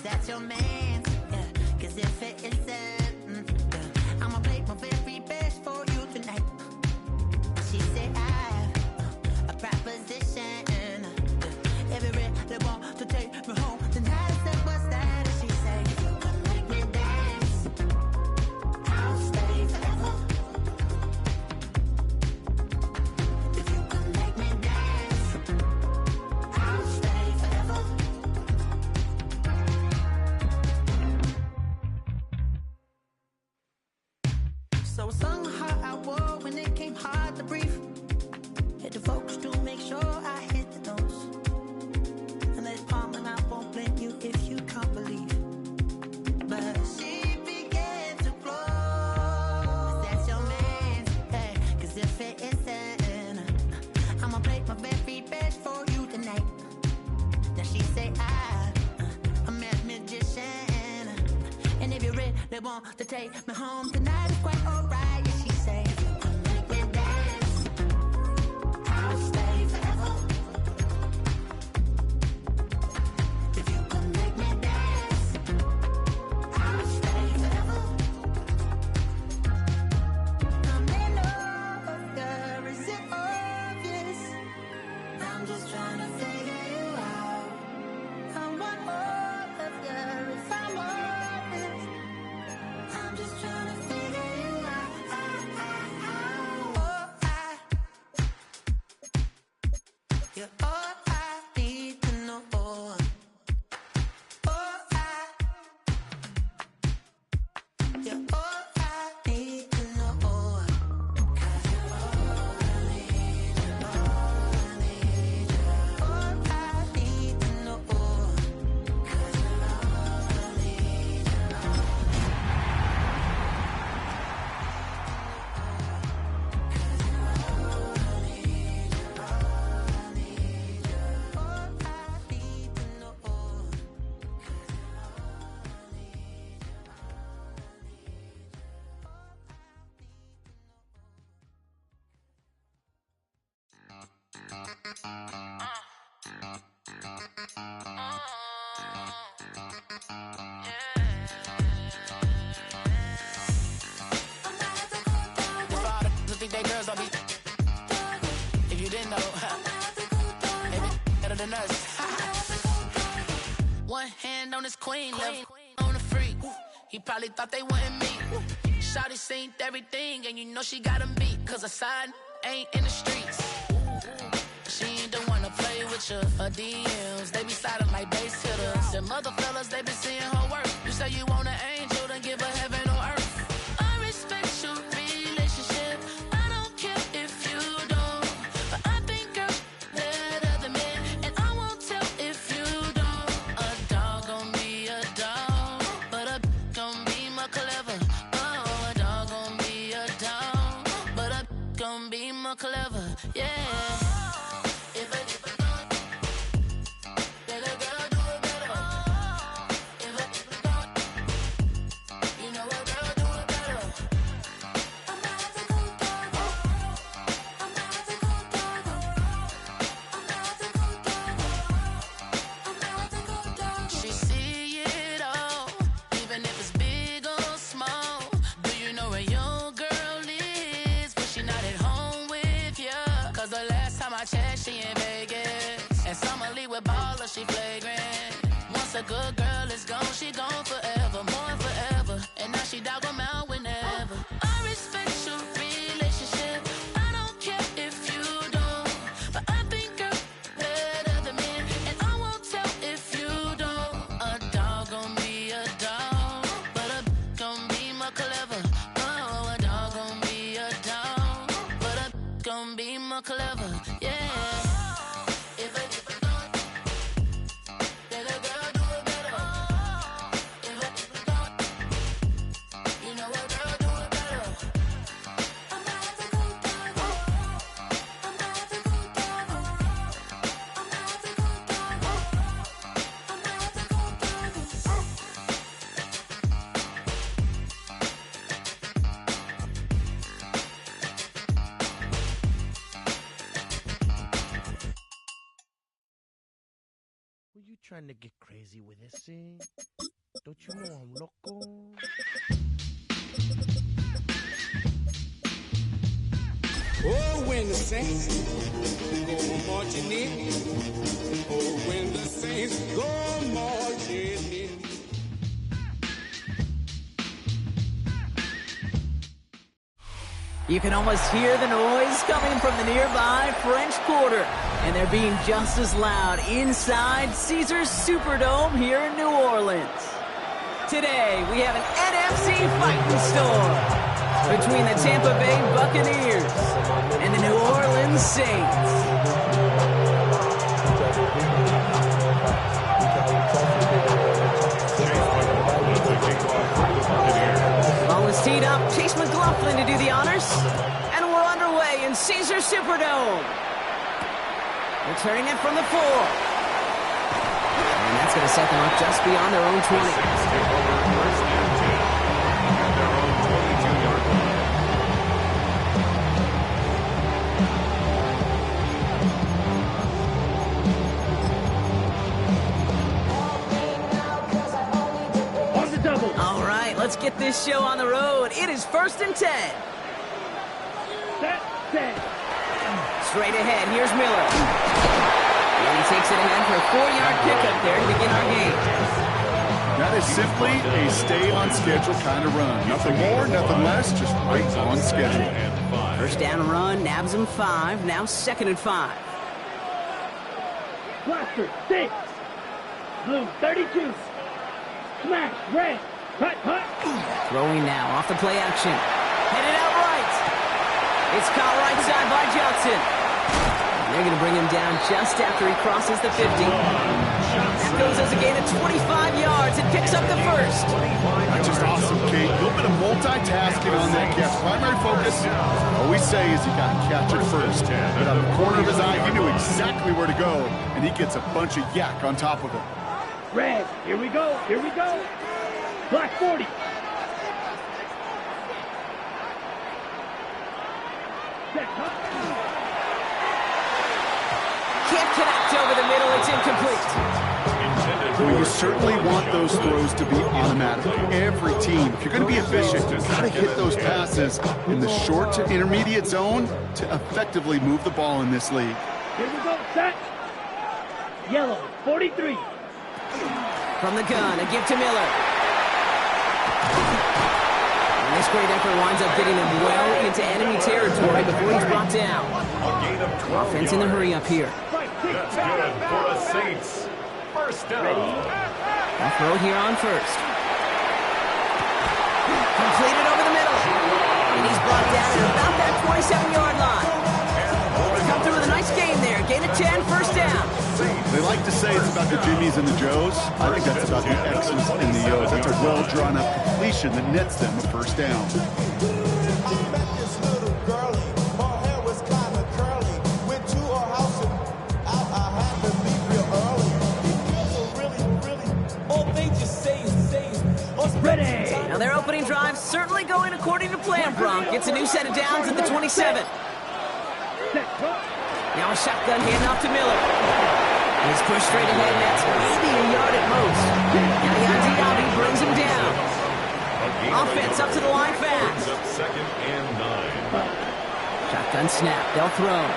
that's your man. Yeah, cause if it isn't, I'ma play my very best for you tonight. She said I have a proposition. Every red they want to take me home tonight. I said, what's that? And she said, if you can make me dance, I'll stay forever. If you can make me dance, I'll stay forever. So I sung how I wore when it came hard to breathe. Hit the folks to make sure I hit the notes. And there's palm and I won't blame you if you can't believe. But she began to flow. That's your man, hey, cause if it isn't, I'ma play my very best for you tonight. Now she say I'm a magician. And if you're ready, they want to take me home tonight. It's quite alright, yeah, she say, if you can make me dance, I'll stay forever. If you can make me dance, I'll stay forever. I'm in love, yeah, is it obvious? I'm just trying to figure you out. I want all of you if I'm honest. I'm just trying to figure you out. You're all I need to know. You're all I need to know. 'Cause you're all I need, all I need, all I need to know. 'Cause you're all I need, Think they girls don't be. If you didn't know, they be better than us. One hand on his queen, left on the freak. He probably thought they wanted me. Shawty seen everything, and you know she got him beat. 'Cause her side ain't in the streets. She ain't the one to play with you. Her DMs, they be sliding like base hitters. And mother fellas, they be seeing her work. You say you want an angel, then give her heaven on earth. I respect your relationship. I don't care if you don't. But I think girls better than men. And I won't tell if you don't. A dog gon' be a dog, but a gon' be more clever. Oh, a dog gon' be a dog, but a gon' be more clever. Yeah. If a dog, then a girl do it better. If a dog, you know a girl do it better. I'm not the good dog. I'm not the good dog. I'm not the good dog. I'm not the good dog. She see it all, even if it's big or small. Do you know where your girl is when she not at home with ya? 'Cause the last time I checked, she in Vegas. And Summer Lee with Baller, she flagrant. Once a good girl is gone, she gone forever, more than forever. And now she dog 'em out whenever. I respect your relationship. I don't care if you don't. But I think girls better than men. And I won't tell if you don't. A dog gon' be a dog, but a gon' be more clever. Oh, a dog gon' be a dog, but a gon' be more clever. Yeah. If a dog, then a girl do it better. If a dog, you know a girl do it better. I'm not the good dog. I'm not the good dog. I'm not the good dog. I'm not the good dog. Were you trying to get crazy with this, see? Don't you know I'm loco? Oh, when the saints go marching in. Oh, when the saints go marching in. You can almost hear the noise coming from the nearby French Quarter, and they're being just as loud inside Caesars Superdome here in New Orleans. Today, we have an NFC fighting storm between the Tampa Bay Buccaneers and the New Orleans Saints. Ball is teed up. Chase McLaughlin to do the honors. And we're underway in Caesars Superdome. Returning it from the 4. And that's going to set them up just beyond their own 20. All right, let's get this show on the road. It is 1st and 10. Set. Straight ahead, here's Miller. And he takes it ahead for a 4-yard pickup there to begin our game. That is simply a stay-on-schedule kind of run. Nothing more, nothing less, just right on schedule. First down run, nabs him 5, now 2nd and 5. Blaster, 6. Blue, 32. Smash, red. Hut. Throwing now, off the play action. Headed out right. It's caught right side by Johnson. And they're going to bring him down just after he crosses the 50. That goes as a gain of 25 yards and picks up the first. That's just awesome, Kate. A little bit of multitasking on that catch. Primary focus, all we say is you got to catch it first. But out of the corner of his eye, he knew exactly where to go, and he gets a bunch of yak on top of it. Red, here we go. Black 40. Can't connect over the middle, it's incomplete. Well, you certainly want those throws to be automatic. Every team, if you're going to be efficient, you've got to hit those passes in the short to intermediate zone to effectively move the ball in this league. Here we go, set. Yellow, 43. From the gun, a give to Miller. And this great effort winds up getting him well into enemy territory before he's brought down. Offense in the hurry up here. That's good for the Saints. First down. They'll throw here on first. Completed over the middle. And he's brought down at about that 27-yard line. Come through with a nice gain there. Gain of 10, first down. They like to say it's about the Jimmies and the Joes. I think that's about the X's and the O's. That's a well-drawn-up completion that nets them a first down. Ready. Now their opening drive certainly going according to plan. Bronk gets a new set of downs at the 27. Now a shotgun handoff to Miller. He's pushed straight ahead, and that's maybe a yard at most. Now Diaby brings him down. Offense up to the line fast. 2nd and 9. Shotgun snap. They'll throw.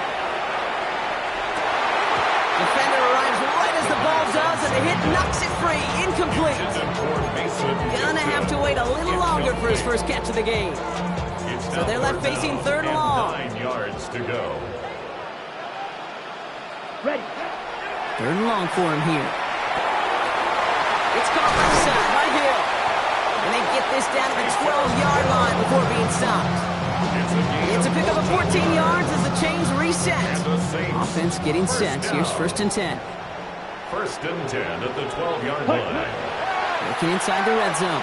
Defender arrives right as the ball does, and the hit knocks it free. Incomplete. Gonna have to wait a little longer for his first catch of the game. So they're left facing 3rd and long. 9 yards to go. Ready. 3rd and long for him here. It's caught right side by Hill. And they get this down to the 12-yard line before being stopped. It's a pickup of 14 yards as the chains reset. Offense getting set. Here's 1st and 10. 1st and 10 at the 12-yard line. Looking inside the red zone.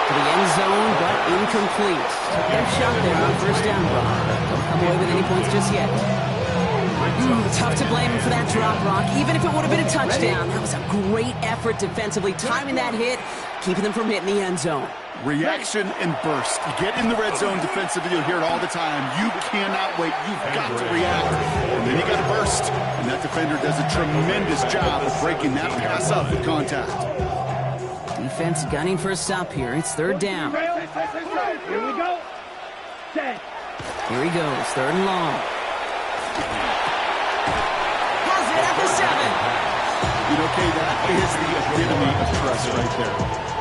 To the end zone, but incomplete. Took their shot there on 1st down. Don't come away with any points just yet. Tough to blame him for that drop, Rock. Even if it would have been a touchdown, that was a great effort defensively, timing that hit, keeping them from hitting the end zone. Reaction and burst. You get in the red zone defensively, you'll hear it all the time. You cannot wait. You've got to react. And then you got to burst. And that defender does a tremendous job of breaking that pass up with contact. Defense gunning for a stop here. It's third down. Here we go. Set. Here he goes, third and long. Has it at the 7. You know, Kay, that is the epitome of trust right there.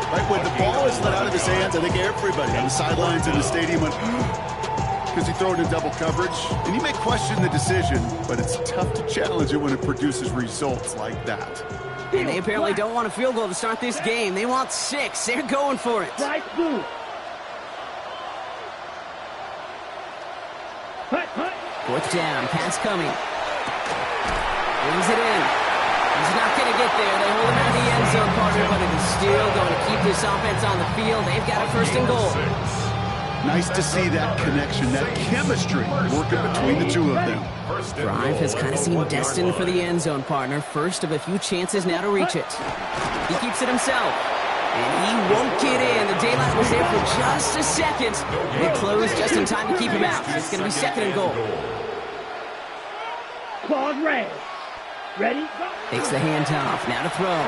Right, when the ball is let out of his hands, I think everybody on the sidelines in the stadium went, because he threw it in double coverage. And you may question the decision, but it's tough to challenge it when it produces results like that. And they apparently don't want a field goal to start this game. They want 6. They're going for it. Right, blue. Fourth down, pass coming. Brings it in. He's not going to get there. They hold him out of the end zone, partner, but it is still going to keep this offense on the field. They've got a first and goal. Nice to see that connection, that chemistry working between the two of them. Drive has kind of seemed destined for the end zone, partner. First of a few chances now to reach it. He keeps it himself. And he won't get in. The daylight was there for just a second. They closed just in time to keep him out. It's going to be second and goal. Claude Ray. Ready? Takes the handoff. Now to throw.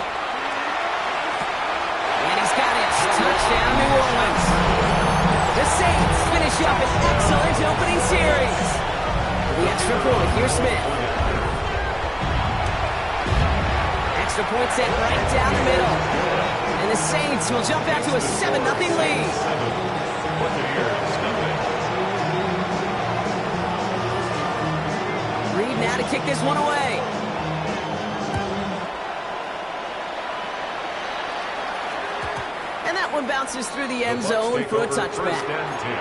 And he's got it. Touchdown, New Orleans. The Saints finish up an excellent opening series. For the extra point, here's Smith. Extra point set right down the middle. And the Saints will jump out to a 7-0 lead. Reed now to kick this one away. And that one bounces through the end zone for a touchback. First and 10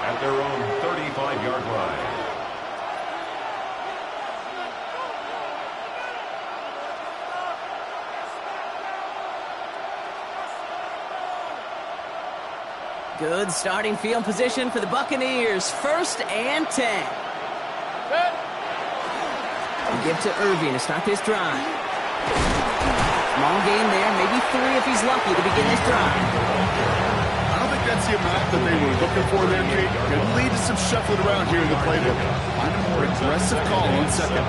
at their own 35-yard line. Good starting field position for the Buccaneers. First and 10. We give to Irving to start this drive. Small gain there, maybe 3 if he's lucky to begin this drive. I don't think that's the amount that they were looking for there, Kate. Could lead to some shuffling around here in the playbook. Find a more aggressive call on second.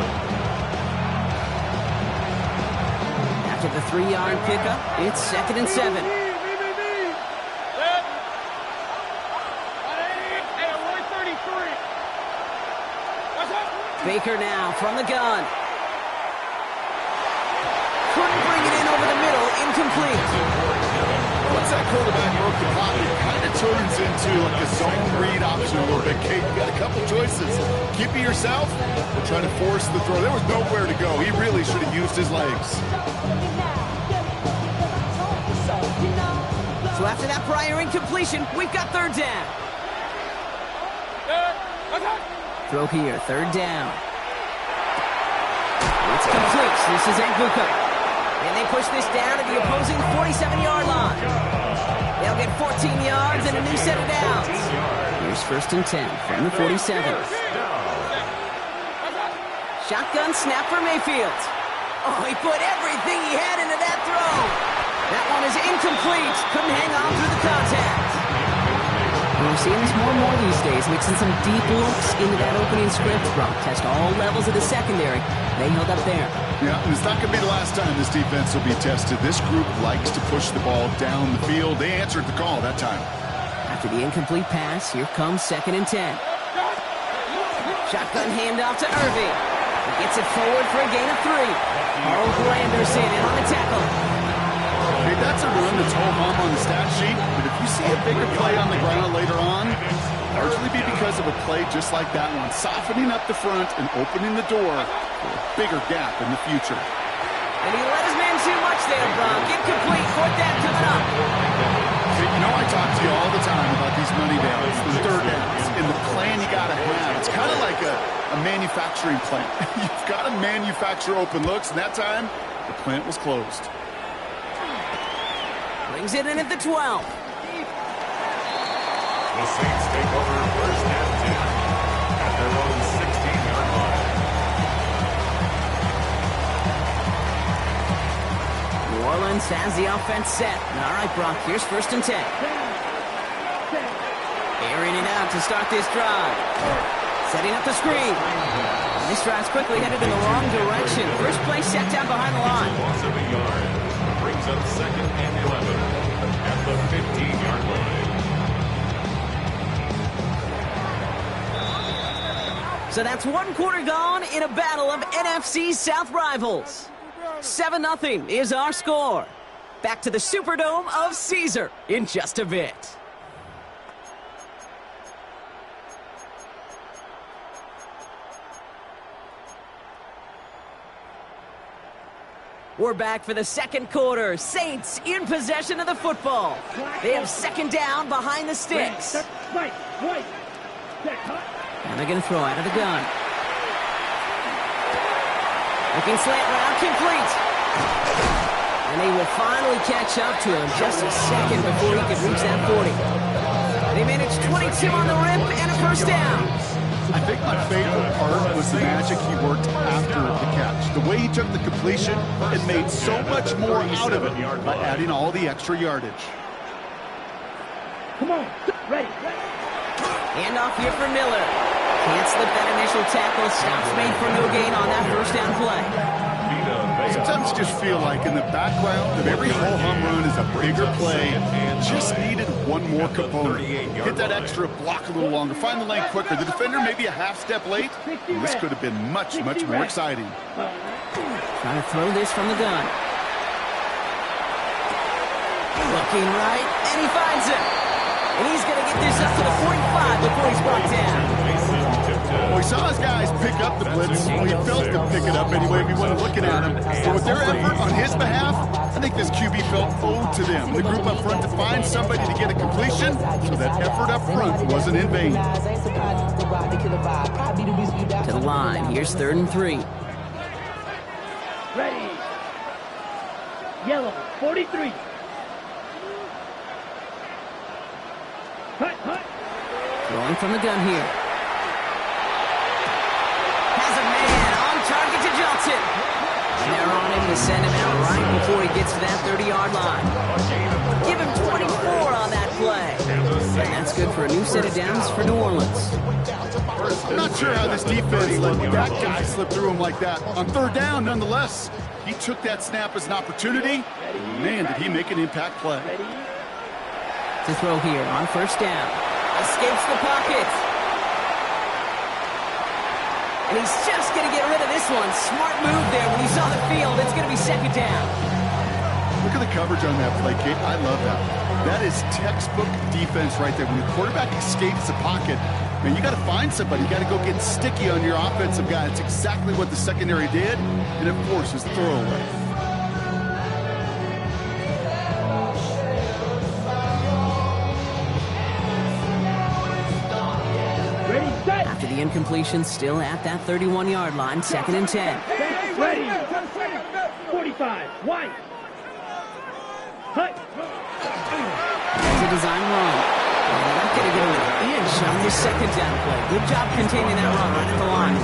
After the 3-yard pickup, it's second and 7. Baker now from the gun. Couldn't bring it in over the middle. Incomplete. Once that quarterback broke the pocket, it kind of turns into like a zone read option a little bit. Kate, you got a couple choices. Keep it yourself or try to force the throw. There was nowhere to go. He really should have used his legs. So after that prior incompletion, we've got third down. Throw here, third down. It's complete. This is Egbuka. And they push this down to the opposing 47-yard line. They'll get 14 yards and a new set of downs. Here's first and 10 from the 47. Shotgun snap for Mayfield. Oh, he put everything he had into that throw. That one is incomplete. Couldn't hang on through the contact. We're seeing this more and more these days, mixing some deep looks into that opening script. Brock test all levels of the secondary. They held up there. Yeah, and it's not going to be the last time this defense will be tested. This group likes to push the ball down the field. They answered the call that time. After the incomplete pass, here comes second and 10. Shotgun handoff to Irving. He gets it forward for a gain of 3. Carl Granderson in on the tackle. Hey, that's a run that's ho-hum on the stat sheet, but if you see a bigger play on the ground later on, largely be because of a play just like that one, softening up the front and opening the door for a bigger gap in the future. And he let his man too much there, Brock. Incomplete. Fourth down coming up. Hey, you know I talk to you all the time about these money downs, the third downs, and the plan you got to have. It's kind of like a manufacturing plant. You've got to manufacture open looks, and that time, the plant was closed. Brings it in at the 12. The Saints take over first and 10 at their own 16-yard line. New Orleans has the offense set. All right, Brock, here's 1st and 10. Airing it out to start this drive. Setting up the screen. This drive's quickly headed in the wrong direction. First play set down behind the line. Loss of a yard. Brings up 2nd and 11 at the 15-yard line. So that's 1 quarter gone in a battle of NFC South rivals. 7-0 is our score. Back to the Superdome of Caesar in just a bit. We're back for the 2nd quarter. Saints in possession of the football. They have 2nd down behind the sticks. And they're going to throw out of the gun. Looking slant route, complete. And they will finally catch up to him just a second before he could reach that 40. They managed 22 on the rip and a 1st down. I think my favorite part was the magic he worked after the catch. The way he took the completion, it made so much more out of it by adding all the extra yardage. Come on, ready. Handoff here for Miller. Can't slip that initial tackle. Stops made for no gain on that 1st down play. Sometimes you just feel like in the background of every ho-hum run is a bigger play. Just needed one more component. Hit that extra block a little longer. Find the lane quicker. The defender maybe a half step late. This could have been much, much more exciting. Trying to throw this from the gun. Looking right, and he finds it. And he's going to get this up to the 45 before he's brought down. Well, we saw his guys pick up the blitz. Well, he felt to pick it up anyway. We wasn't looking at him. But with their effort on his behalf, I think this QB felt owed to them. The group up front to find somebody to get a completion, so that effort up front wasn't in vain. To the line. Here's 3rd and 3. Ready. Yellow, 43. Hut. Throwing from the gun here. Has a man on target to Johnson. And they're on him to send him out right before he gets to that 30-yard line. Give him 24 on that play. And that's good for a new set of downs for New Orleans. I'm not sure how this defense let that guy slip through him like that. On 3rd down, nonetheless, he took that snap as an opportunity. Man, did he make an impact play. To throw here on 1st down. Escapes the pocket. And he's just going to get rid of this one. Smart move there when he saw the field. It's going to be 2nd down. Look at the coverage on that play, Kate. I love that. That is textbook defense right there. When the quarterback escapes the pocket, man, you got to find somebody. You got to go get sticky on your offensive guy. It's exactly what the secondary did, and it forces the throwaway. After the incompletion, still at that 31-yard line, 2nd and 10. Ready. 45. White. Hut. That's a design run. They're not going to get an inch on this 2nd down play. Good job containing that run right at the line.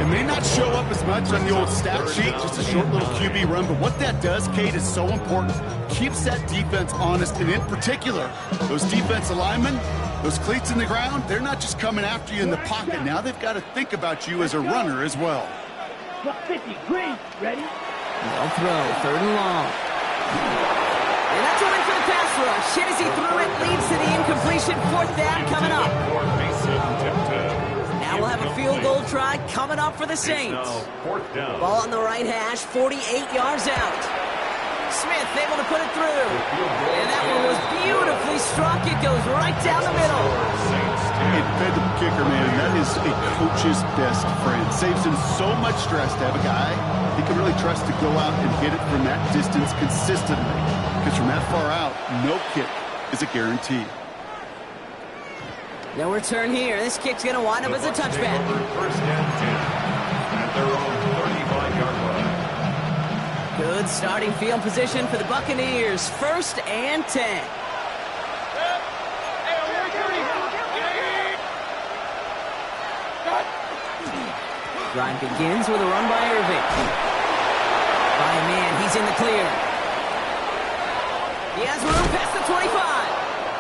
It may not show up as much on the old stat sheet, just a short little QB run, but what that does, Kate, is so important. Keeps that defense honest, and in particular, those defensive linemen, those cleats in the ground, they're not just coming after you in the pocket. Now they've got to think about you as a runner as well. 50. Green. Ready. They'll throw. 3rd and long. And that's a win for the pass rush. Hit as he threw it, leads to the incompletion. 4th down coming up. Now we'll have a field goal try coming up for the Saints. Ball on the right hash, 48 yards out. Smith able to put it through. And that one was beautifully struck. It goes right down the middle. Independent kicker, man, that is a coach's best friend. Saves him so much stress to have a guy he can really trust to go out and hit it from that distance consistently. Because from that far out, no kick is a guarantee. No return here. This kick's going to wind up as a touchback. 1st and 10 at their own 35-yard line. Good starting field position for the Buccaneers. 1st and 10. Drive begins with a run by Irving. by a man. He's in the clear. He has room past the 25.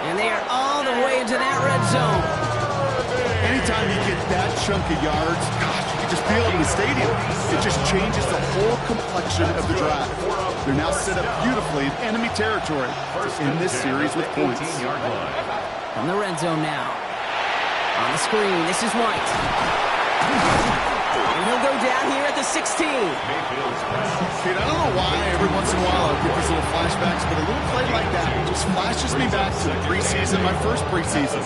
And they are all the way into that red zone. Anytime you get that chunk of yards, gosh, you can just feel it in the stadium. It just changes the whole complexion of the drive. They're now set up beautifully in enemy territory to end this series with points. From the red zone now. On the screen, this is White. And he'll go down here at the 16. Kid, I don't know why every once in a while I'll get these little flashbacks, but a little play like that just flashes me back to the preseason, my first preseason.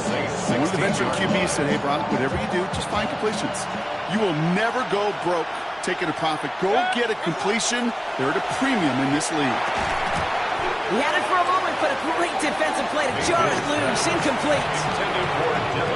One of the veteran QBs said, hey, Brock, whatever you do, just find completions. You will never go broke taking a profit. Go get a completion. They're at a premium in this league. He had it for a moment, but a great defensive play to jar it loose. Incomplete.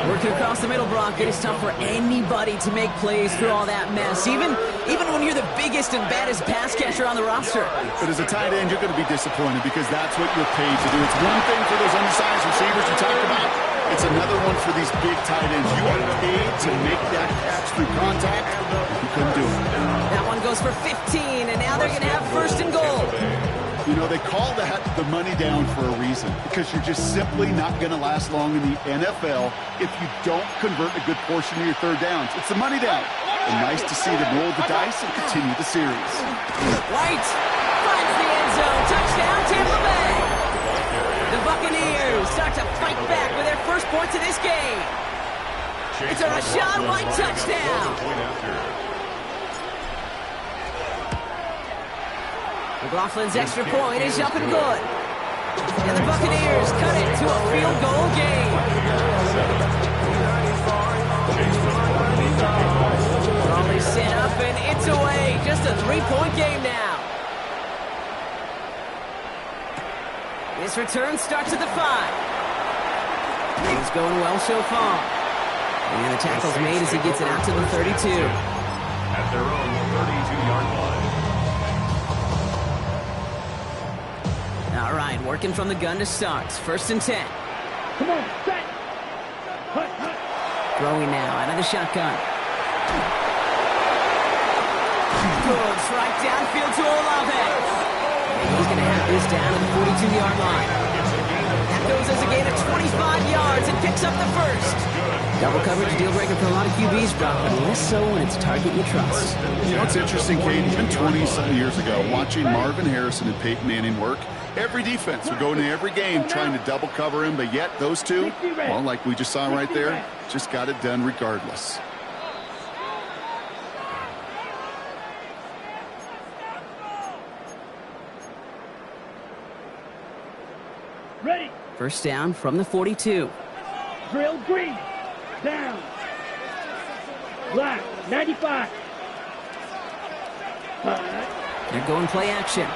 Working across the middle, Brock, it is tough for anybody to make plays through all that mess, even when you're the biggest and baddest pass catcher on the roster. But as a tight end, you're going to be disappointed because that's what you're paid to do. It's one thing for those undersized receivers you talk about. It's another one for these big tight ends. You are paid to make that catch through contact. You couldn't do it. That one goes for 15, and now they're going to have first and goal. You know, they call that the money down for a reason, because you're just simply not going to last long in the NFL if you don't convert a good portion of your third downs. It's the money down. And nice to see them roll the dice and continue the series. White finds the end zone. Touchdown, Tampa Bay. The Buccaneers start to fight back with their first points of this game. It's a Rachaad White touchdown. McLaughlin's extra point is up and good. And the Buccaneers cut it to a field goal game. Raleigh set up and it's away. Just a 3-point game now. This return starts at the 5. It's going well so far. And the tackle's made as he gets it out to the 32. At their own 32-yard line. All right, working from the gun to start. First and 10. Come on, set. Hut, hut. Throwing now out of the shotgun. Good, right downfield to Olave. And he's going to have this down to the 42-yard line. That goes as a gain of 25 yards and picks up the first. Double coverage deal breaker for a lot of QBs, Brock, but less so when it's a target you trust. You know, it's interesting, Kate, even 20-something years ago, watching Marvin Harrison and Peyton Manning work, every defense would go into every game trying to double cover him, but yet those two, well, like we just saw right there, just got it done regardless. Ready. First down from the 42. Drill green. Down. Black. 95. They're going play action.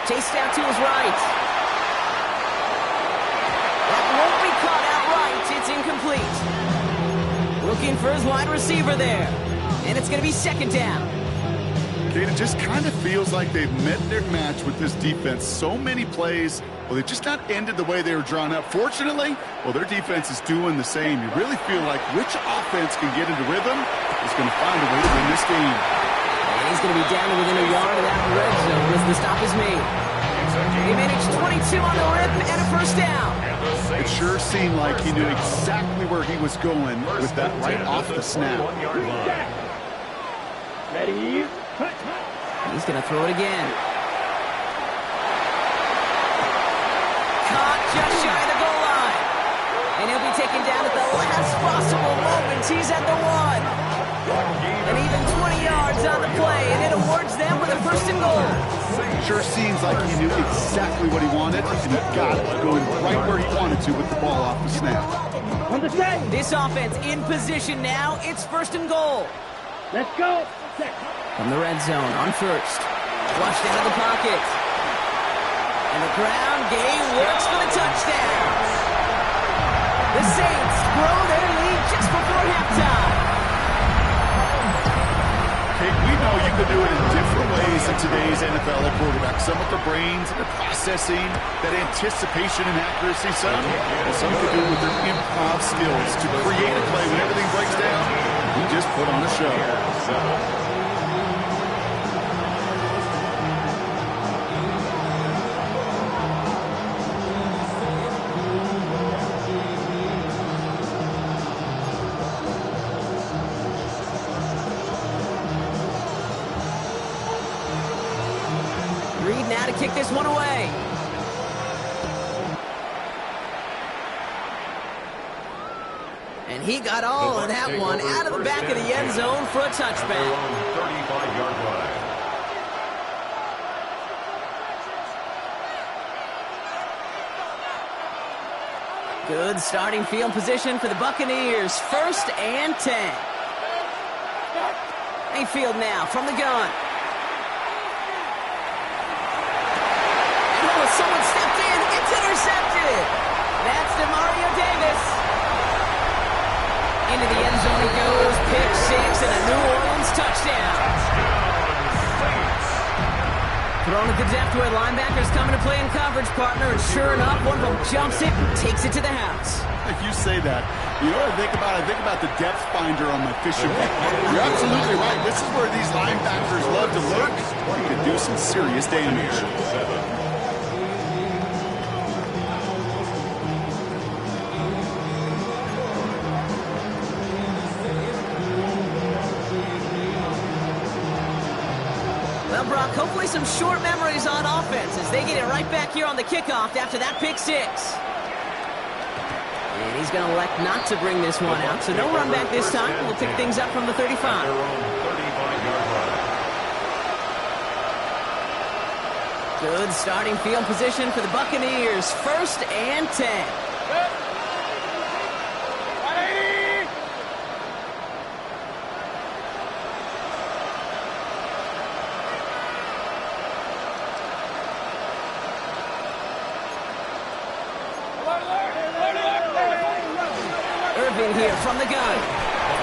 Chased out to his right. That won't be caught outright. It's incomplete. Looking for his wide receiver there. And it's going to be second down. Kate, it just kind of feels like they've met their match with this defense. So many plays, well, they've just not ended the way they were drawn up. Fortunately, well, their defense is doing the same. You really feel like which offense can get into rhythm is going to find a way to win this game. And he's going to be down to within a yard of that red zone as the stop is made. He managed 22 on the rip and a first down. It sure seemed like he knew exactly where he was going with that right off the snap. Ready. He's going to throw it again. Caught just shy of the goal line. And he'll be taken down at the last possible moment. He's at the 1. And even 20 yards on the play, and it awards them with a first and goal. Sure seems like he knew exactly what he wanted, and he got it, going right where he wanted to with the ball off the snap. On the set. This offense in position now. It's first and goal. Let's go. Set. From the red zone on first. Flushed out of the pocket. And the ground game works for the touchdown. The Saints grow their lead just before halftime. Kate, we know you can do it in different ways in today's NFL at quarterback. Some with the brains and the processing, that anticipation and accuracy. Some can do it with their improv skills to create a play when everything breaks down. You just put on a show. Reed now to kick this one away. And he got all of that one out of the back of the end zone for a touchback. 35-yard line. Good starting field position for the Buccaneers. 1st and 10. Mayfield now from the gun. And someone stepped in. It's intercepted. That's DeMario Davis. Into the end zone he goes. Pick 6 and a New Orleans touchdown. Thrown at the depth where linebackers coming to play in coverage, partner, and sure enough, one of them jumps it and takes it to the house. If you say that, you know what I think about? I think about the depth finder on my fishing boat. You're absolutely right. This is where these linebackers love to lurk. You can do some serious damage. Well, Brock, hopefully some short memories on offense as they get it right back here on the kickoff after that pick 6. And he's going to elect not to bring this one out, so no run back this time. We'll pick things up from the 35. Good starting field position for the Buccaneers. 1st and 10. Irving here from the gun.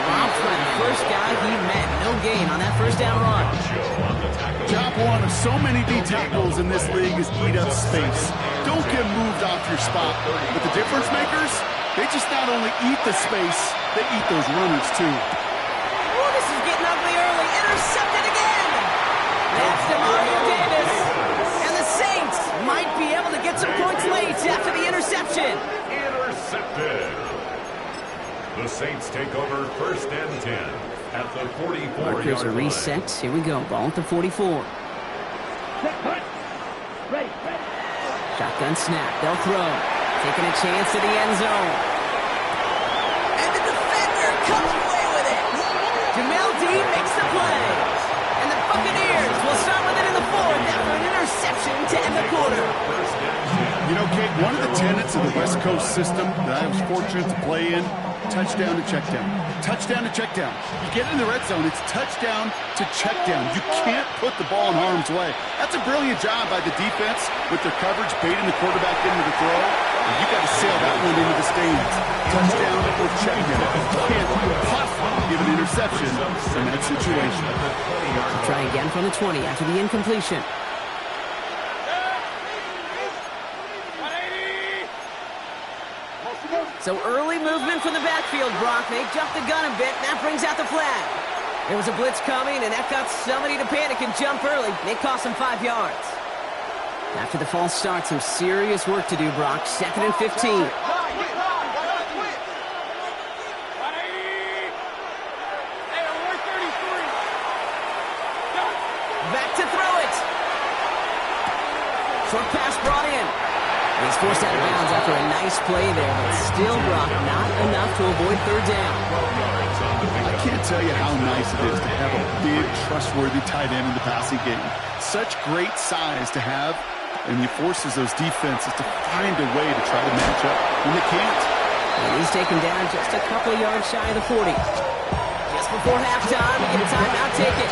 Dropped by the first guy he met. No gain on that first down run. Job one of so many D tackles in this league is eat up space. Don't get moved off your spot. But the difference makers, they just not only eat the space, they eat those runners too. Oh, this is getting ugly early. Intercepted again. That's DeMario Davis. And the Saints might be able to get some points late after the interception. Intercepted. The Saints take over 1st and 10 at the 44-yard Here's a line. reset. Here we go. Ball at the 44. Shotgun snap. They'll throw. Taking a chance to the end zone. And the defender comes away with it. Jamel Dean makes the play. And the Buccaneers will start with it in the 4th after an interception to end the quarter. You know, Kate, one of the tenets of the West Coast system that I was fortunate to play in, touchdown to check down. Touchdown to check down. You get in the red zone, it's touchdown to check down. You can't put the ball in harm's way. That's a brilliant job by the defense with their coverage, baiting the quarterback into the throw. And you got to sail that one into the stands. Touchdown or check down. You can't possibly give an interception in that situation. Try again from the 20 after the incompletion. So early movement from the backfield, Brock. They jumped the gun a bit, and that brings out the flag. There was a blitz coming, and that got somebody to panic and jump early. It cost them 5 yards. After the false start, some serious work to do, Brock. 2nd and 15. Back to throw it. Short pass brought in. He's forced out of bounds after a nice play there, but still, Brock, not enough to avoid 3rd down. I can't tell you how nice it is to have a big, trustworthy tight end in the passing game. Such great size to have, and he forces those defenses to find a way to try to match up when they can't. And he's taken down just a couple of yards shy of the 40. Just before halftime, we get a timeout, take it.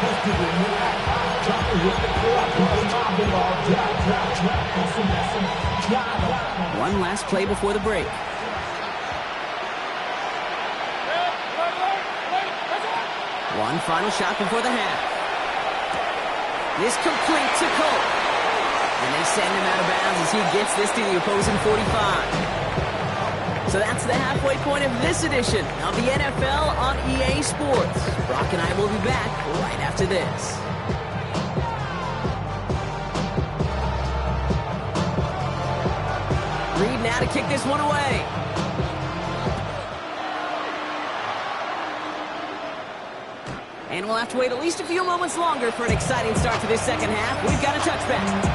One last play before the break. One final shot before the half. This complete to Cole. And they send him out of bounds as he gets this to the opposing 45. So that's the halfway point of this edition of the NFL on EA Sports. Brock and I will be back right after this. Reed now to kick this one away. And we'll have to wait at least a few moments longer for an exciting start to this second half. We've got a touchback.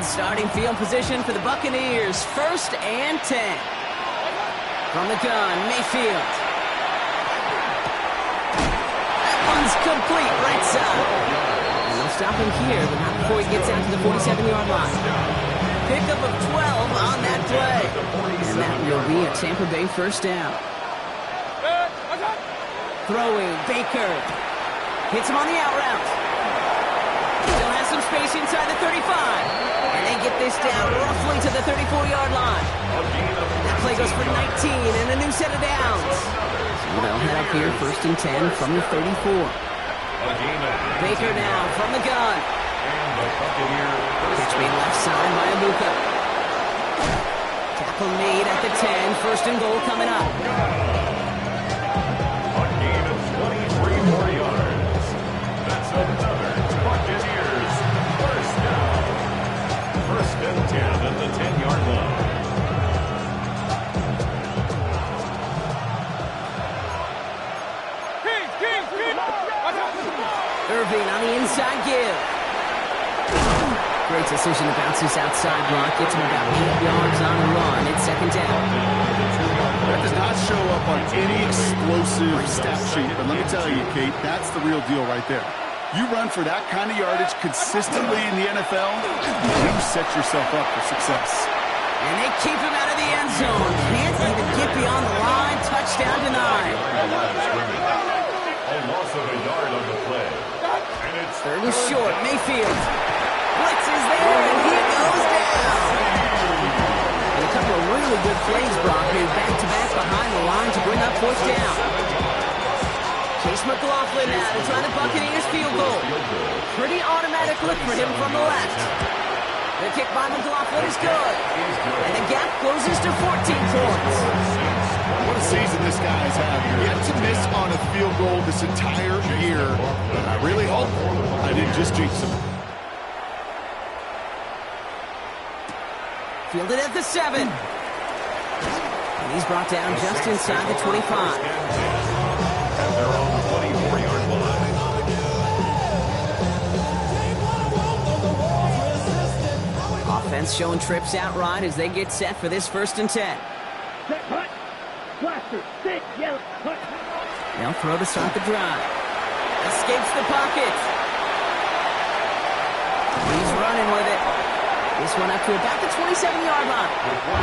Starting field position for the Buccaneers. 1st and 10. From the gun, Mayfield. That one's complete, right side. And they'll stop him here, but not before he gets out to the 47-yard line. Pickup of 12 on that play. And that will be a Tampa Bay 1st down. Throwing, Baker. Hits him on the out route. Still has some space inside the 35. And they get this down roughly to the 34-yard line. That play goes for 19 and a new set of downs. So they'll head up here 1st and 10 from the 34. Baker now from the gun. Pitch made left side by Abuka. Tackle made at the 10. 1st and goal coming up. A gain of 23 more yards. That's another Buccaneers 1st down. 1st and 10 at the 10-yard line. Irving on the inside give. Great decision to bounce this outside block. Gets him about 8 yards on the run. It's 2nd down. That does not show up on any explosive stat sheet, but let me tell you, Kate, that's the real deal right there. You run for that kind of yardage consistently in the NFL, you set yourself up for success. And they keep him out of the end zone. Can't even get beyond the line. Touchdown denied. A loss of a yard on the play. And it's 3rd and short. Mayfield. Blitz is there, and he goes down. And a couple of really good plays, Brock, made back-to-back behind the line to bring up 4th down. Chase McLaughlin now to try the Buccaneers field goal. Pretty automatic look for him from the left. The kick by McLaughlin is good. And the gap closes to 14 points. What a season this guy has had. Yet to miss on a field goal this entire year. And I really hope I didn't just jinx him. Fielded at the 7. And he's brought down just inside the 25. at their own 24-yard line. Offense showing trips outright as they get set for this 1st and 10. Set, hut. Blaster, stick, yellow, hut. They'll throw to start the drive. Escapes the pocket. He's running with it. This one up to about the 27-yard line.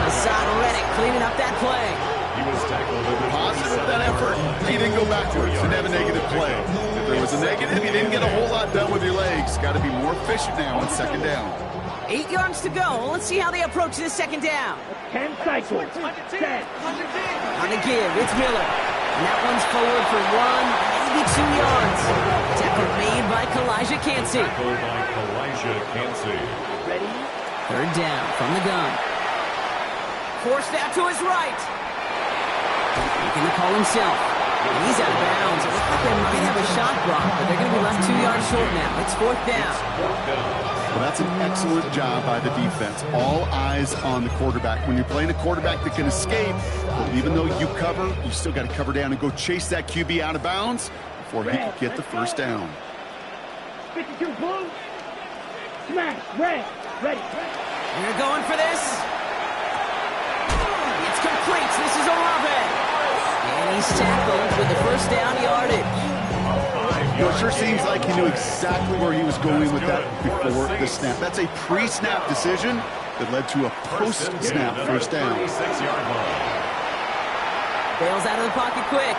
Hassan Reddick cleaning up that play. He was tackled with a Positive that effort. He didn't go backwards. Didn't have a negative play. If there was a negative, you didn't get a whole lot done with your legs. Got to be more efficient now on 2nd down. 8 yards to go. Let's see how they approach this 2nd down. 10 cycles. 10. On the give, it's Miller. And that one's forward for 1, maybe 2 yards. Tackle made by Kalijah Cansey. tackled by Kalijah Cansey. Ready? 3rd down from the gun. Forced out to his right. Making the call himself. And he's out of bounds. It looks like they might have a shot block, but they're going to be left 2 yards short now. It's 4th down. Well, that's an excellent job by the defense. All eyes on the quarterback. When you're playing a quarterback that can escape, well, even though you cover, you still got to cover down and go chase that QB out of bounds before he can get the 1st down. 52 blue. Smash. Red. Ready. They're going for this. It's complete. This is Olave. And he's tackled with the 1st down yardage. You know, it sure seems like he knew exactly where he was going with that before the snap. That's a pre-snap decision that led to a post-snap 1st down. 36-yard line. Bails out of the pocket quick.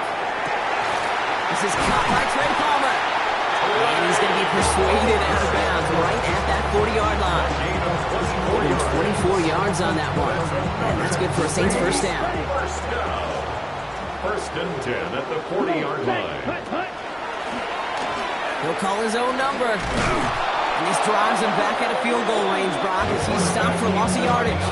This is caught by Trey Palmer. And he's going to be persuaded out of bounds right at that 40-yard line. More than 24 yards on that one. And that's good for a Saints 1st down. 1st and 10 at the 40-yard line. Hut, hut. He'll call his own number. And this drives him back out of field goal range, Brock, as he's stopped for loss of yardage.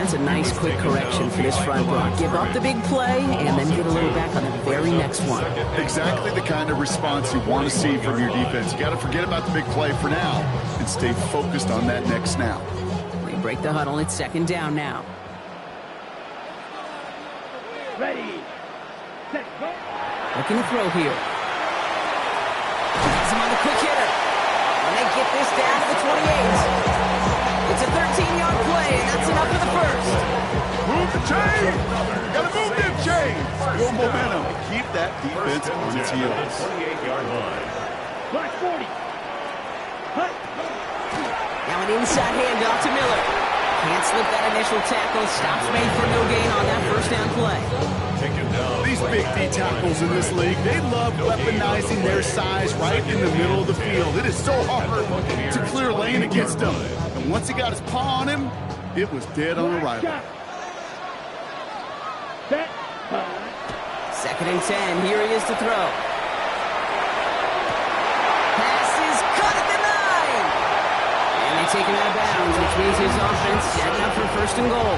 That's a nice quick correction for this front, Brock. Give up the big play and then get a little back on the very next one. Exactly the kind of response you want to see from your defense. You got to forget about the big play for now and stay focused on that next snap. They break the huddle. It's 2nd down now. Ready. Set. Looking to throw here. Has him on the quick hitter. And they get this down to the 28. That's enough for the first. Move the chain! Gotta move them chains! Build momentum. Keep that defense on its heels. 28-yard line. Black 40. Hut. Now an inside handoff to Miller. Can't slip that initial tackle. Stops made for no gain on that first down play. Taken down. These big D tackles in this league, they love weaponizing their size right in the middle of the field. It is so hard to clear lane against them. And once he got his paw on him, it was dead on arrival. Set. Second and 10. Here he is to throw. Pass is cut at the 9. And they take him out of bounds, which means his offense setting up for first and goal.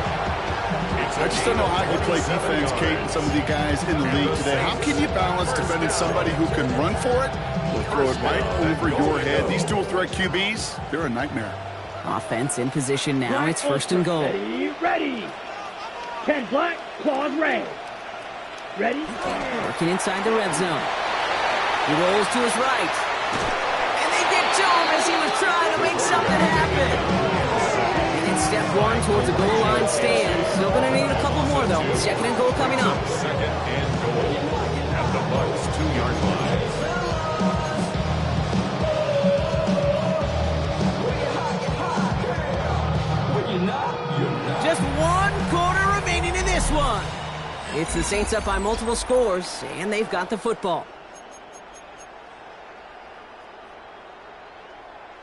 I just don't know how you play defense, Kate, and some of the guys in the league today. How can you balance defending somebody who can run for it or throw it right over your head? These dual threat QBs, they're a nightmare. Offense in position now. It's first and goal. Ready. 10 black, claws red. Ready? Working inside the red zone. He rolls to his right. And they get to him as he was trying to make something happen. And it's step one towards a goal line stand. Still going to need a couple more, though. Second and goal coming up. Second and goal at the Bucs 2-yard line. Just 1 quarter remaining in this one. It's the Saints up by multiple scores, and they've got the football.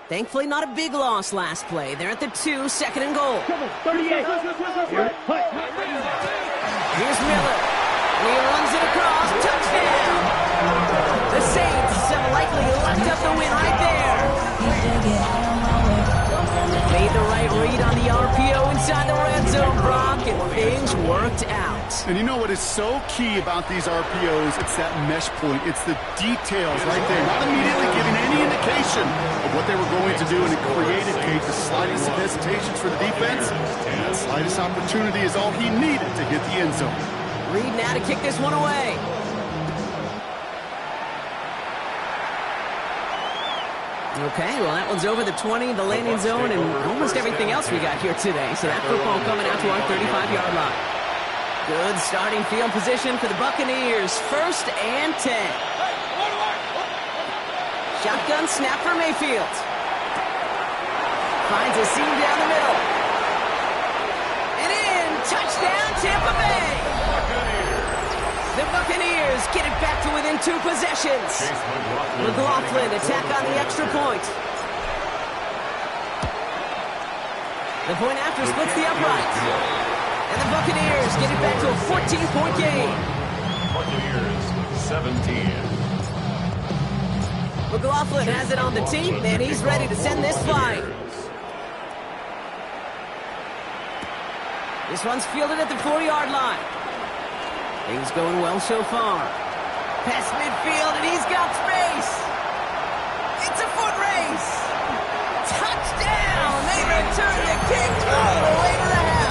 Thankfully, not a big loss last play. They're at the 2, second and goal. 38. Here. Hut. Here's Miller. And he runs it across. Touchdown! The Saints have likely locked up the win right there. Made the right read on the RPO inside the red zone, Brock, and things worked out. And you know what is so key about these RPOs? It's that mesh point. It's the details right there. Not immediately giving any indication of what they were going to do, and it created, Kate, the slightest of hesitations for the defense. And that slightest opportunity is all he needed to hit the end zone. Reed now to kick this one away. Okay, well, that one's over the 20, the landing zone, and almost everything else we got here today. So that football coming out to our 35-yard line. Good starting field position for the Buccaneers. First and 10. Shotgun snap for Mayfield. Finds a seam down the middle. And in, touchdown, Tampa Bay. The Buccaneers get it back to within 2 possessions. McLaughlin attack on the extra point. The point after splits the uprights. And the Buccaneers get it back to a 14-point game. Buccaneers 17. McLaughlin has it on the team, and he's ready to send this flying. This one's fielded at the 4-yard line. Things going well so far. Past midfield, and he's got space. It's a foot race. Touchdown! They return the kick all the way to the house.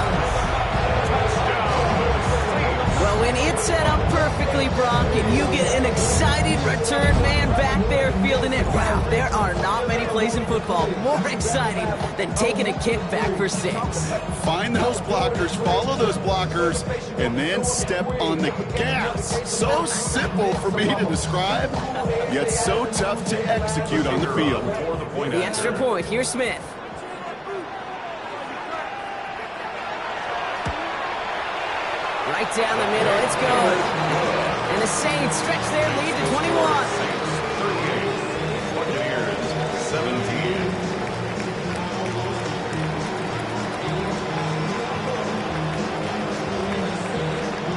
Well, when it's set up perfectly, Brock, and you get an excited return man back there fielding it, wow, there are not many plays in football more exciting than taking a kick back for 6. Find those blockers, follow those blockers, and then step on the gas. So simple for me to describe, yet so tough to execute on the field. The extra point, here's Smith. Right down the middle, it's good. And the Saints stretch their lead to 21. 38. Buccaneers 17.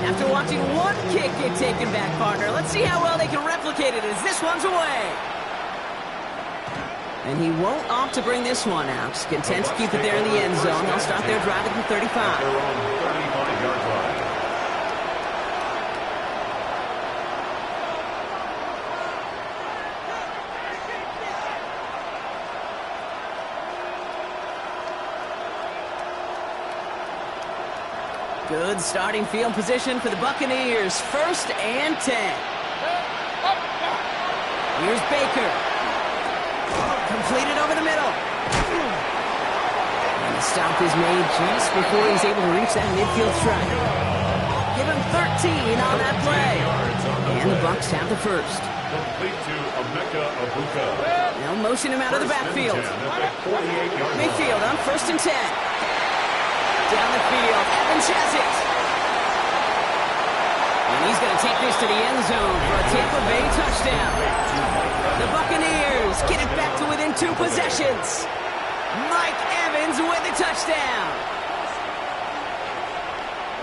After watching one kick get taken back, partner, let's see how well they can replicate it as this one's away. And he won't opt to bring this one out. Content to keep it there in the end zone. They'll start their drive at the 35. Their own 35-yard line. Good starting field position for the Buccaneers. First and 10. Here's Baker. Completed over the middle. And a stop block is made just before he's able to reach that midfield strike. Give him 13 on that play. And the Bucks have the first. Complete to Emeka Egbuka. Now motion him out of the backfield. Mayfield on 1st and 10. Down the field, Evans has it. And he's going to take this to the end zone for a Tampa Bay touchdown. The Buccaneers get it back to within 2 possessions. Mike Evans with the touchdown.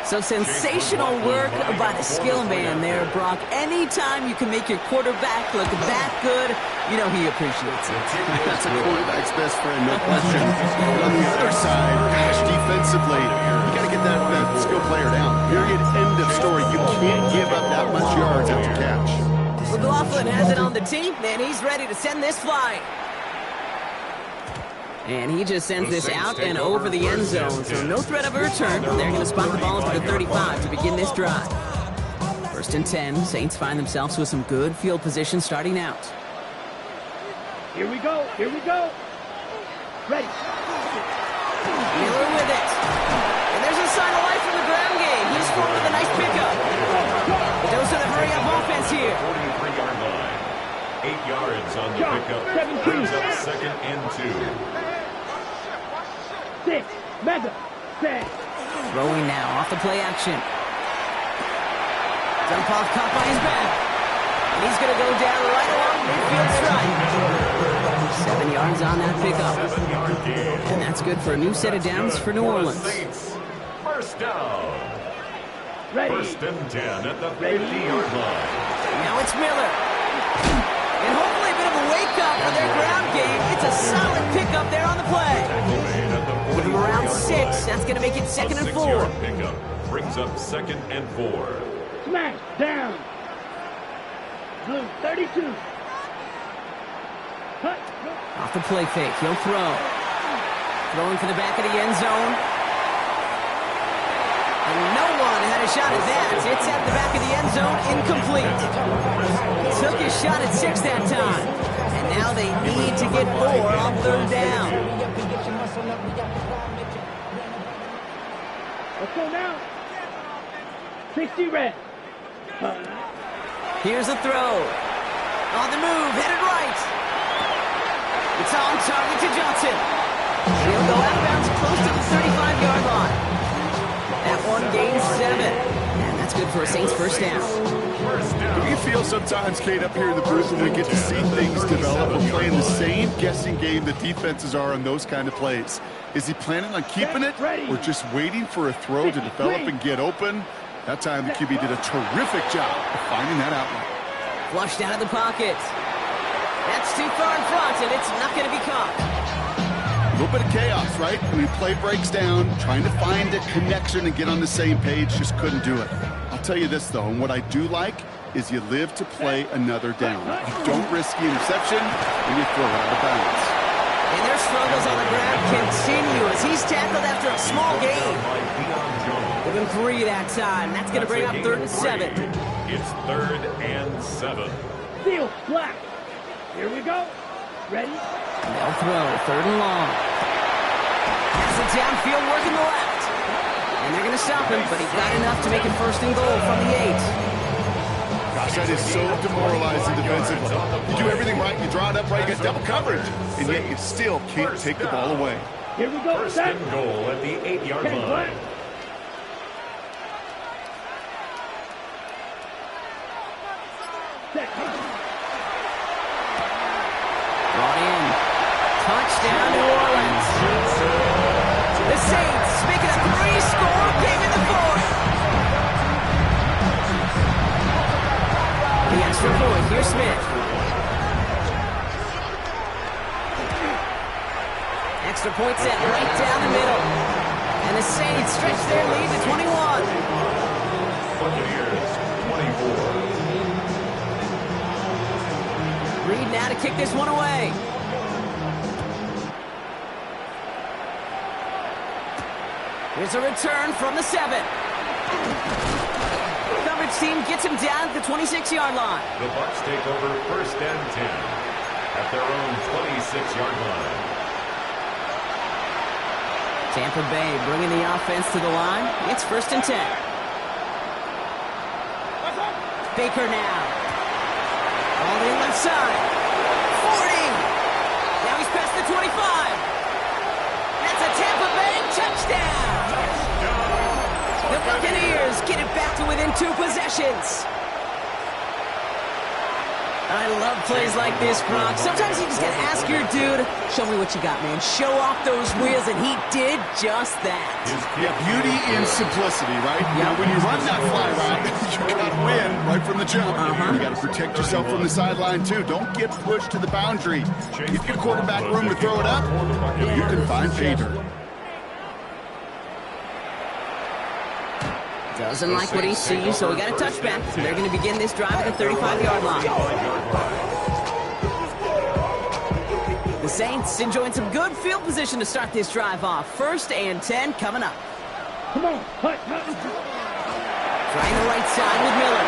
So sensational work by the skill man there, Brock. Anytime you can make your quarterback look that good, you know he appreciates it. That's a quarterback's best friend, no question. But on the other side, gosh, defensively, you got to get that skill player down. Period, end of story. You can't give up that much yards after catch. McLaughlin has it on the team, and he's ready to send this flying. And he just sends this out and over the end zone, so no threat of a return. They're going to spot the ball at the 35 to begin this drive. 1st and 10, Saints find themselves with some good field position starting out. Here we go. Here we go. Ready. Miller with it. And there's a sign of life from the ground game. He's forward with a nice pickup. But those are the hurry-up offense here. 43-yard line. 8 yards on the pickup. Brings up 2nd and 2. 6. Mega. 10. Throwing now off the play action. Dump off caught by his back. And he's going to go down right along midfield strike. 7 yards on that pickup. 7-yard gain. And that's good for a new set of downs for New Orleans. Saints. First down. Ready. 1st and 10 at the 50-yard line. Now it's Miller. And hopefully a bit of a wake-up for their ground game. It's a solid pickup there on the play. With him around 6, that's going to make it 2nd and 4. 6-yard pickup brings up 2nd and 4. Smash down. Blue 32. Cut. Off the play fake, he'll throw. Throwing for the back of the end zone. And no one had a shot at that. It's at the back of the end zone, incomplete. Took his shot at 6 that time. And now they need to get 4 on 3rd down. Let's go now. 60 red. Here's a throw. On the move, headed right. It's on target to Johnson. He'll go out of bounds close to the 35-yard line. That one gains 7. And that's good for a Saints first down. Do you feel sometimes, Kate, up here in the booth when we get to see things develop? We're playing the same guessing game the defenses are on those kind of plays. Is he planning on keeping it or just waiting for a throw to develop and get open? That time the QB did a terrific job of finding that outlet. Flushed out of the pocket. That's too far in front, and it's not going to be caught. A little bit of chaos, right? When the play breaks down, trying to find a connection and get on the same page, just couldn't do it. I'll tell you this, though, and what I do like is you live to play another down. You don't risk the interception, and you throw it out of bounds. And their struggles on the ground continue as he's tackled after a small gain. Give him 3 that time. That's going to bring up 3rd and 7. It's 3rd and 7. Field black. Here we go. Ready? They'll throw 3rd and long. Has it downfield working the left. And they're going to stop him, but he got enough to make it 1st and goal from the 8. Gosh, that is so demoralizing defensively. You do everything right, you draw it up right, you get double coverage, and yet you still can't take the ball away. Here we go. 1st and goal at the 8-yard line. Brought in. Touchdown, New Orleans. The Saints making a 3-score game in the 4th. The extra point, here's Smith. Extra point set right down the middle. And the Saints stretch their lead to 21. Buccaneers, 24. Reed now to kick this one away. Here's a return from the 7. Coverage team gets him down at the 26-yard line. The Bucs take over 1st and 10 at their own 26-yard line. Tampa Bay bringing the offense to the line. It's 1st and 10. Baker now. All the left side. 40. Now he's past the 25. That's a Tampa Bay touchdown. The Buccaneers get it back to within 2 possessions. I love plays like this, Gronk. Sometimes you just gotta ask your dude, show me what you got, man. Show off those wheels, and he did just that. Yeah, beauty in simplicity, right? Now, when you run that fly route, you gotta win right from the jump. You gotta protect yourself from the sideline, too. Don't get pushed to the boundary. Give your quarterback room to throw it up, you can find pay dirt. Doesn't like what he sees, so he got a touchback. They're going to begin this drive at the 35-yard line. The Saints enjoying some good field position to start this drive off. 1st and 10 coming up. Come on. Trying the right side with Miller.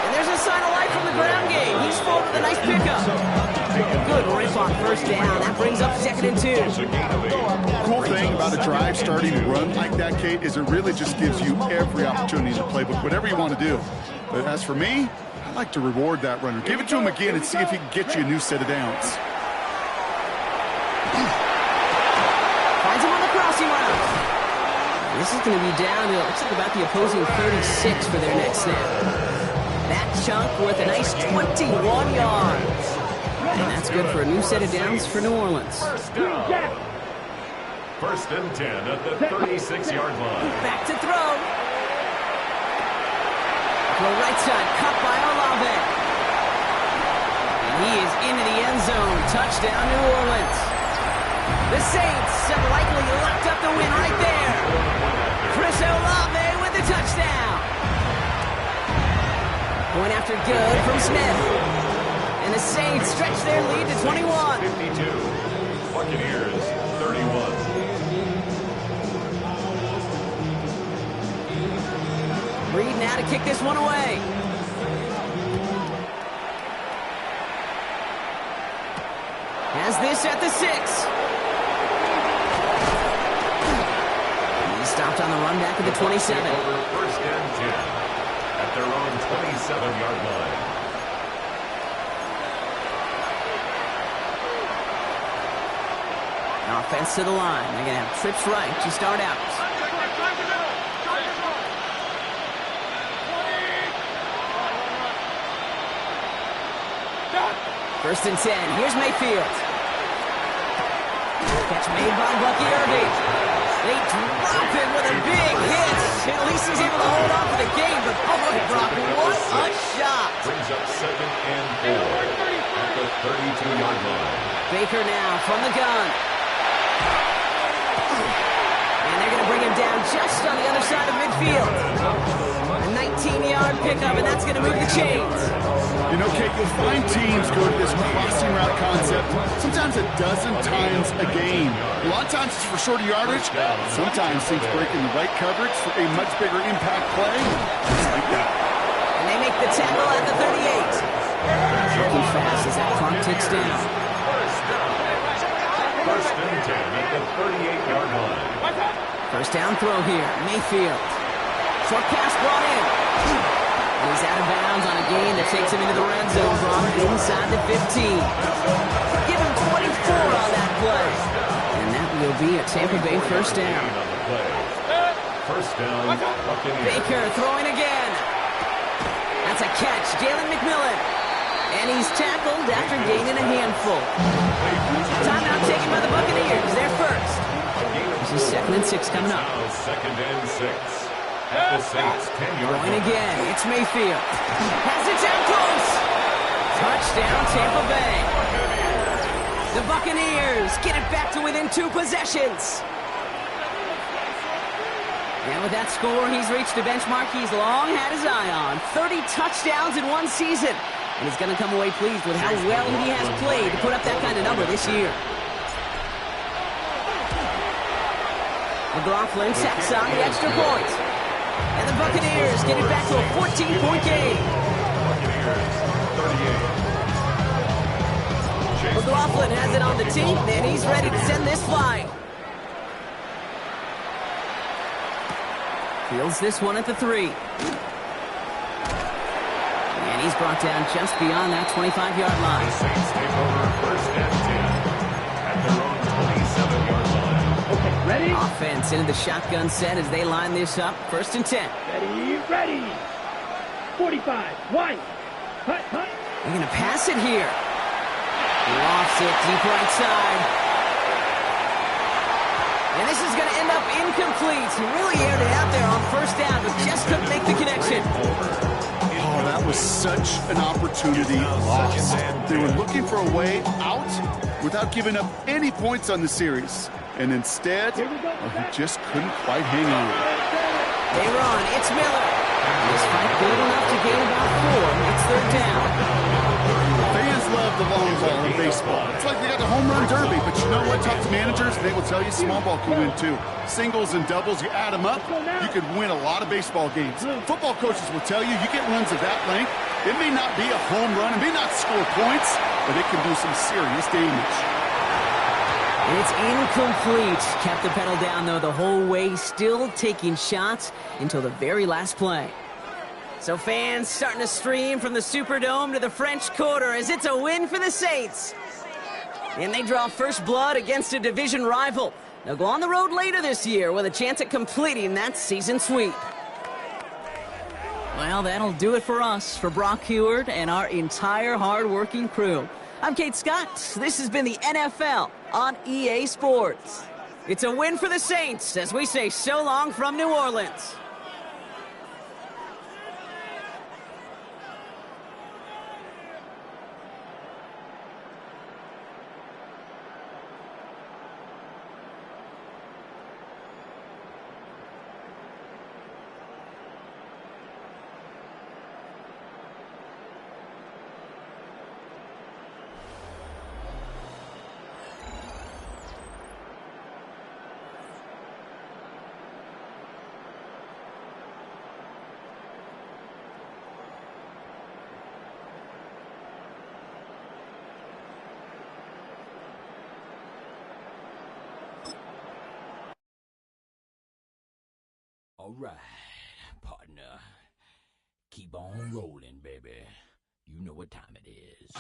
And there's a sign of life from the ground game. He's full with a nice pickup. Good rip on 1st down. That brings up 2nd and 2. Cool thing about a drive starting to run like that, Kate, is it really just gives you every opportunity in the playbook, whatever you want to do. But as for me, I like to reward that runner. Give it to him again and see if he can get you a new set of downs. Finds him on the crossing route. This is going to be down to, it looks like about the opposing 36 for their next snap. That chunk worth a nice 21 yards. And that's good for a new set of downs for New Orleans. 1st and 10 at the 36-yard line. Back to throw. To the right side, cut by Olave. And he is into the end zone. Touchdown, New Orleans. The Saints have likely locked up the win right there. Chris Olave with the touchdown. Going after good from Smith. And the Saints stretch their lead to 21. 52. Buccaneers 31. Reed now to kick this one away. Has this at the 6. He's stopped on the run back at the 27. Over 1st and 10 at their own 27-yard line. Offense to the line. They're going to have trips right to start out. 1st and 10. Here's Mayfield. Catch made by Bucky Irving. They drop him with a big hit. At least he's able to hold on for the game, but oh, Brock, what a shot. Brings up 2nd and 4 at the 32-yard line. Baker now from the gun. And they're going to bring him down just on the other side of midfield. A 19-yard pickup, and that's going to move the chains. You know, Kate, you'll find teams go to this crossing route concept sometimes a dozen times a game. A lot of times it's for shorter yardage. Sometimes teams break in the right coverage for a much bigger impact play. Just like that. And they make the tackle at the 38. Looking fast as that clock ticks down. 1st and 10 at the 38-yard line. 1st down throw here. Mayfield. Short pass brought in. He's out of bounds on a gain that takes him into the red zone, brought inside the 15. Give him 24 on that play. And that will be a Tampa Bay 1st down. 1st down, Buccaneers. Baker throwing again. That's a catch. Jalen McMillan. And he's tackled after gaining a handful. Timeout taken by the Buccaneers. They're first. This is 2nd and 6 coming up. 2nd and 6. At the Saints 10-yard Going line. again. It's Mayfield. Has it down close. Touchdown, Tampa Bay. The Buccaneers get it back to within 2 possessions. And with that score, he's reached a benchmark he's long had his eye on. 30 touchdowns in one season. And he's going to come away pleased with how well he has played to put up that kind of number this year. McLaughlin sacks on the extra point. And the Buccaneers get it back to a 14-point game. Buccaneers 38. McLaughlin has it on the team, and he's ready to send this flying. Fields this one at the 3. And he's brought down just beyond that 25-yard line. The Saints take over 1st and 10 at their own 27-yard line. Okay, ready? Offense into the shotgun set as they line this up. 1st and 10. Ready. 45, wide. Hut. They're going to pass it here. Lofts it deep right side. And this is going to end up incomplete. He really aired it out there on 1st down, but just couldn't make the connection. Oh, that was such an opportunity lost. They were looking for a way out without giving up any points on the series. And instead, he just couldn't quite hang on. They run. It's Miller. This fight good enough to gain about 4. It's 3rd down. Fans love the long ball in baseball. It's like they got the home run derby, but you know what? Talk to managers, they will tell you small ball can win too. Singles and doubles, you add them up, you could win a lot of baseball games. Football coaches will tell you, you get runs of that length, it may not be a home run, it may not score points, but it can do some serious damage. It's incomplete. Kept the pedal down, though, the whole way, still taking shots until the very last play. So fans starting to stream from the Superdome to the French Quarter as it's a win for the Saints. And they draw first blood against a division rival. They'll go on the road later this year with a chance at completing that season sweep. Well, that'll do it for us, for Brock Huard and our entire hard-working crew. I'm Kate Scott. This has been the NFL on EA Sports. It's a win for the Saints as we say so long from New Orleans. All right, partner. Keep on rolling, baby. You know what time it is.